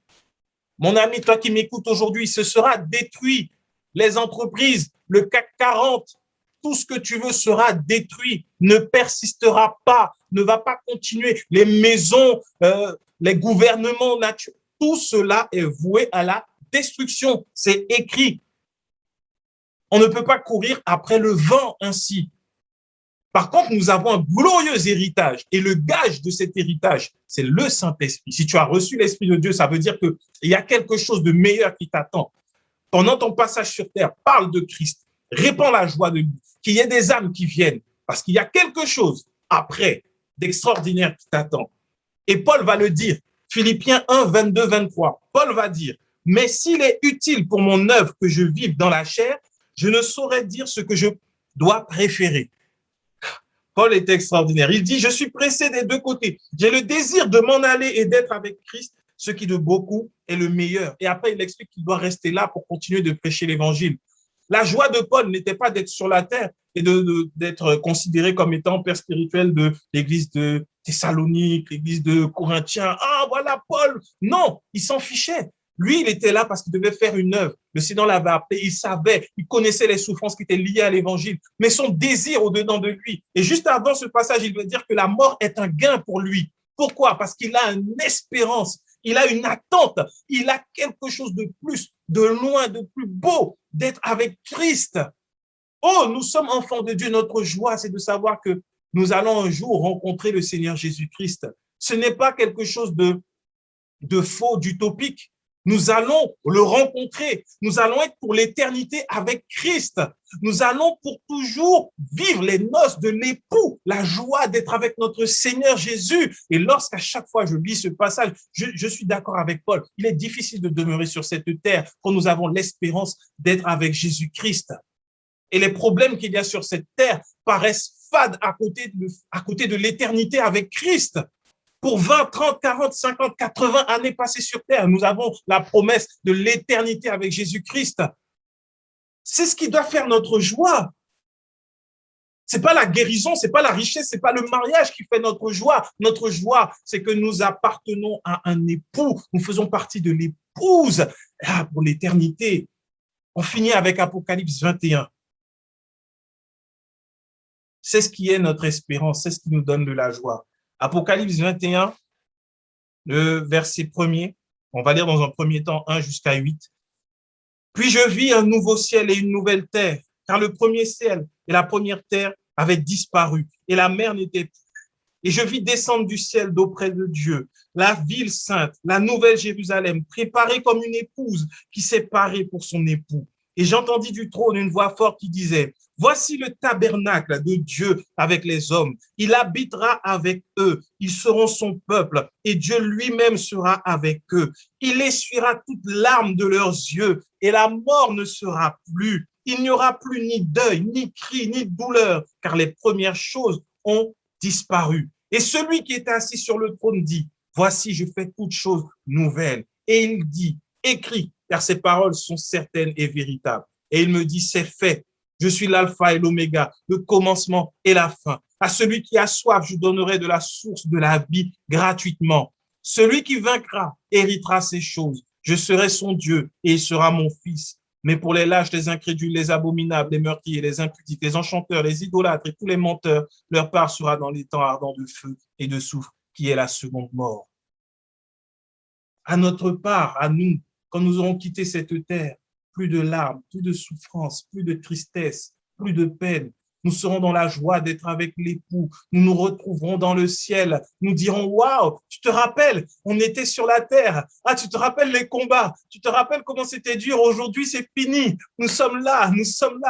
Mon ami, toi qui m'écoutes aujourd'hui, ce sera détruit. Les entreprises, le CAC 40, tout ce que tu veux sera détruit, ne persistera pas, ne va pas continuer. Les maisons, les gouvernements naturels, tout cela est voué à la destruction. C'est écrit. On ne peut pas courir après le vent ainsi. Par contre, nous avons un glorieux héritage et le gage de cet héritage, c'est le Saint-Esprit. Si tu as reçu l'Esprit de Dieu, ça veut dire qu'il y a quelque chose de meilleur qui t'attend. Pendant ton passage sur terre, parle de Christ, répands la joie de lui, qu'il y ait des âmes qui viennent, parce qu'il y a quelque chose après d'extraordinaire qui t'attend. Et Paul va le dire, Philippiens 1, 22, 23. Paul va dire, mais s'il est utile pour mon œuvre que je vive dans la chair, je ne saurais dire ce que je dois préférer. Paul est extraordinaire. Il dit, je suis pressé des deux côtés. J'ai le désir de m'en aller et d'être avec Christ, ce qui de beaucoup est le meilleur. Et après, il explique qu'il doit rester là pour continuer de prêcher l'évangile. La joie de Paul n'était pas d'être sur la terre et d'être considéré comme étant père spirituel de l'église de Thessalonique, l'église de Corinthiens. Ah, voilà Paul. Non, il s'en fichait. Lui, il était là parce qu'il devait faire une œuvre. Le Seigneur l'avait appelé, il savait, il connaissait les souffrances qui étaient liées à l'évangile, mais son désir au-dedans de lui. Et juste avant ce passage, il veut dire que la mort est un gain pour lui. Pourquoi? Parce qu'il a une espérance, il a une attente, il a quelque chose de plus, de loin, de plus beau, d'être avec Christ. Oh, nous sommes enfants de Dieu. Notre joie, c'est de savoir que nous allons un jour rencontrer le Seigneur Jésus-Christ. Ce n'est pas quelque chose de faux, d'utopique. Nous allons le rencontrer. Nous allons être pour l'éternité avec Christ. Nous allons pour toujours vivre les noces de l'époux, la joie d'être avec notre Seigneur Jésus. Et lorsqu'à chaque fois je lis ce passage, je suis d'accord avec Paul. Il est difficile de demeurer sur cette terre quand nous avons l'espérance d'être avec Jésus-Christ. Et les problèmes qu'il y a sur cette terre paraissent fades à côté de l'éternité avec Christ. Pour 20, 30, 40, 50, 80 années passées sur terre, nous avons la promesse de l'éternité avec Jésus-Christ. C'est ce qui doit faire notre joie. C'est pas la guérison, c'est pas la richesse, c'est pas le mariage qui fait notre joie. Notre joie, c'est que nous appartenons à un époux. Nous faisons partie de l'épouse pour l'éternité. On finit avec Apocalypse 21. C'est ce qui est notre espérance, c'est ce qui nous donne de la joie. Apocalypse 21, le verset 1er, on va lire dans un premier temps 1 jusqu'à 8. Puis je vis un nouveau ciel et une nouvelle terre, car le premier ciel et la première terre avaient disparu, et la mer n'était plus. Et je vis descendre du ciel d'auprès de Dieu, la ville sainte, la nouvelle Jérusalem, préparée comme une épouse qui s'est parée pour son époux. Et j'entendis du trône une voix forte qui disait, voici le tabernacle de Dieu avec les hommes. Il habitera avec eux. Ils seront son peuple et Dieu lui-même sera avec eux. Il essuiera toute larme de leurs yeux et la mort ne sera plus. Il n'y aura plus ni deuil, ni cri, ni douleur, car les premières choses ont disparu. Et celui qui était assis sur le trône dit, voici, je fais toutes choses nouvelles. Et il dit, écris, car ces paroles sont certaines et véritables. Et il me dit, c'est fait. Je suis l'alpha et l'oméga, le commencement et la fin. À celui qui a soif, je donnerai de la source de la vie gratuitement. Celui qui vaincra héritera ces choses. Je serai son Dieu et il sera mon fils. Mais pour les lâches, les incrédules, les abominables, les meurtriers, les impudiques, les enchanteurs, les idolâtres et tous les menteurs, leur part sera dans les temps ardents de feu et de soufre, qui est la seconde mort. À notre part, à nous, quand nous aurons quitté cette terre, plus de larmes, plus de souffrance, plus de tristesse, plus de peine. Nous serons dans la joie d'être avec l'époux. Nous nous retrouverons dans le ciel. Nous dirons, waouh, tu te rappelles, on était sur la terre. Ah, tu te rappelles les combats. Tu te rappelles comment c'était dur. Aujourd'hui, c'est fini. Nous sommes là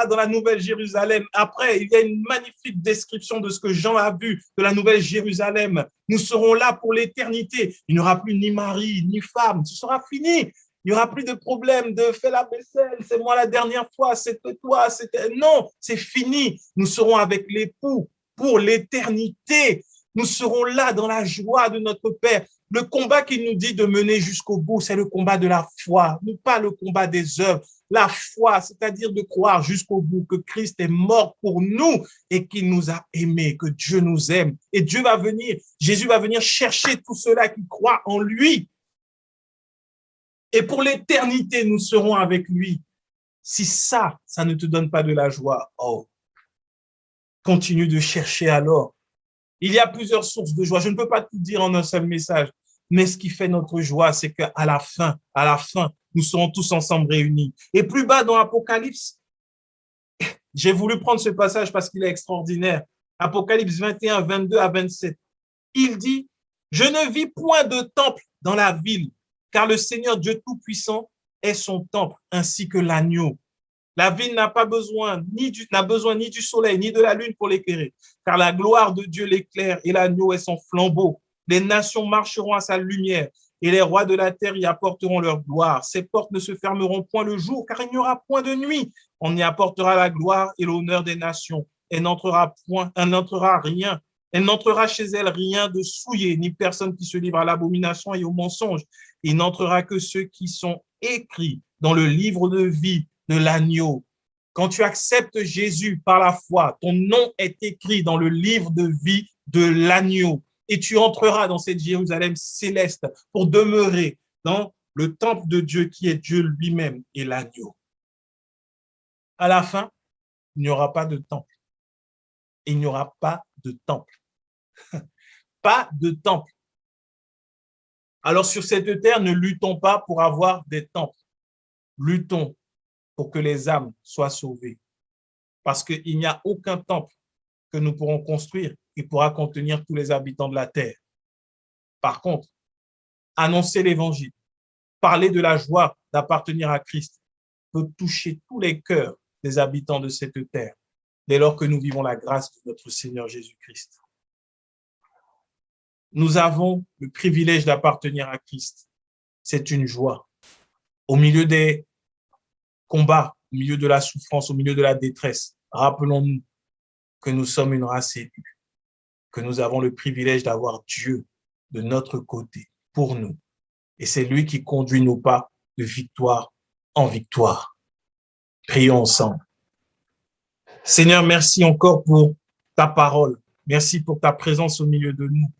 dans la Nouvelle Jérusalem. Après, il y a une magnifique description de ce que Jean a vu de la Nouvelle Jérusalem. Nous serons là pour l'éternité. Il n'y aura plus ni mari, ni femme. Ce sera fini. Il n'y aura plus de problème de fais la vaisselle, c'est moi la dernière fois, c'était toi, c'était... Non, c'est fini. Nous serons avec l'époux pour l'éternité. Nous serons là dans la joie de notre Père. Le combat qu'il nous dit de mener jusqu'au bout, c'est le combat de la foi, pas le combat des œuvres. La foi, c'est-à-dire de croire jusqu'au bout que Christ est mort pour nous et qu'il nous a aimés, que Dieu nous aime. Et Dieu va venir, Jésus va venir chercher tous ceux-là qui croient en lui. Et pour l'éternité, nous serons avec lui. Si ça ne te donne pas de la joie, oh, continue de chercher alors. Il y a plusieurs sources de joie. Je ne peux pas tout dire en un seul message. Mais ce qui fait notre joie, c'est qu'à la fin, nous serons tous ensemble réunis. Et plus bas dans Apocalypse, j'ai voulu prendre ce passage parce qu'il est extraordinaire. Apocalypse 21, 22 à 27. Il dit, je ne vis point de temple dans la ville, car le Seigneur Dieu Tout-Puissant est son temple, ainsi que l'agneau. La ville n'a besoin ni du soleil, ni de la lune pour l'éclairer, car la gloire de Dieu l'éclaire et l'agneau est son flambeau. Les nations marcheront à sa lumière et les rois de la terre y apporteront leur gloire. Ces portes ne se fermeront point le jour, car il n'y aura point de nuit. On y apportera la gloire et l'honneur des nations. Elle n'entrera rien. Elle n'entrera chez elle rien de souillé, ni personne qui se livre à l'abomination et au mensonge. Il n'entrera que ceux qui sont écrits dans le livre de vie de l'agneau. Quand tu acceptes Jésus par la foi, ton nom est écrit dans le livre de vie de l'agneau et tu entreras dans cette Jérusalem céleste pour demeurer dans le temple de Dieu qui est Dieu lui-même et l'agneau. À la fin, il n'y aura pas de temple. Il n'y aura pas de temple. Pas de temple. Alors sur cette terre, ne luttons pas pour avoir des temples. Luttons pour que les âmes soient sauvées. Parce qu'il n'y a aucun temple que nous pourrons construire qui pourra contenir tous les habitants de la terre. Par contre, annoncer l'évangile, parler de la joie d'appartenir à Christ peut toucher tous les cœurs des habitants de cette terre, dès lors que nous vivons la grâce de notre Seigneur Jésus-Christ. Nous avons le privilège d'appartenir à Christ. C'est une joie. Au milieu des combats, au milieu de la souffrance, au milieu de la détresse, rappelons-nous que nous sommes une race élue, que nous avons le privilège d'avoir Dieu de notre côté, pour nous. Et c'est lui qui conduit nos pas de victoire en victoire. Prions ensemble. Seigneur, merci encore pour ta parole. Merci pour ta présence au milieu de nous.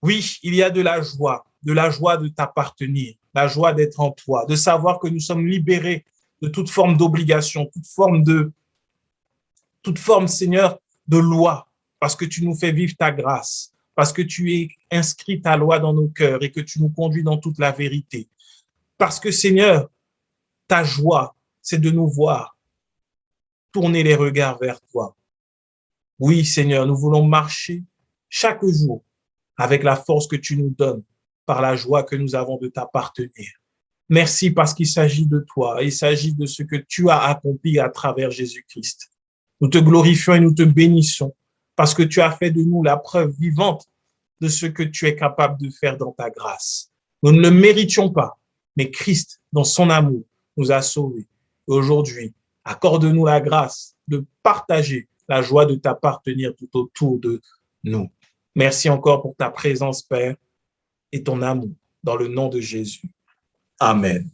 Oui, il y a de la joie de t'appartenir, la joie d'être en toi, de savoir que nous sommes libérés de toute forme d'obligation, toute forme, Seigneur, de loi, parce que tu nous fais vivre ta grâce, parce que tu es inscrit ta loi dans nos cœurs et que tu nous conduis dans toute la vérité. Parce que, Seigneur, ta joie, c'est de nous voir tourner les regards vers toi. Oui, Seigneur, nous voulons marcher chaque jour avec la force que tu nous donnes par la joie que nous avons de t'appartenir. Merci parce qu'il s'agit de toi, il s'agit de ce que tu as accompli à travers Jésus-Christ. Nous te glorifions et nous te bénissons parce que tu as fait de nous la preuve vivante de ce que tu es capable de faire dans ta grâce. Nous ne le méritions pas, mais Christ, dans son amour, nous a sauvés. Et aujourd'hui, accorde-nous la grâce de partager la joie de t'appartenir tout autour de nous. Merci encore pour ta présence, Père, et ton amour, dans le nom de Jésus. Amen.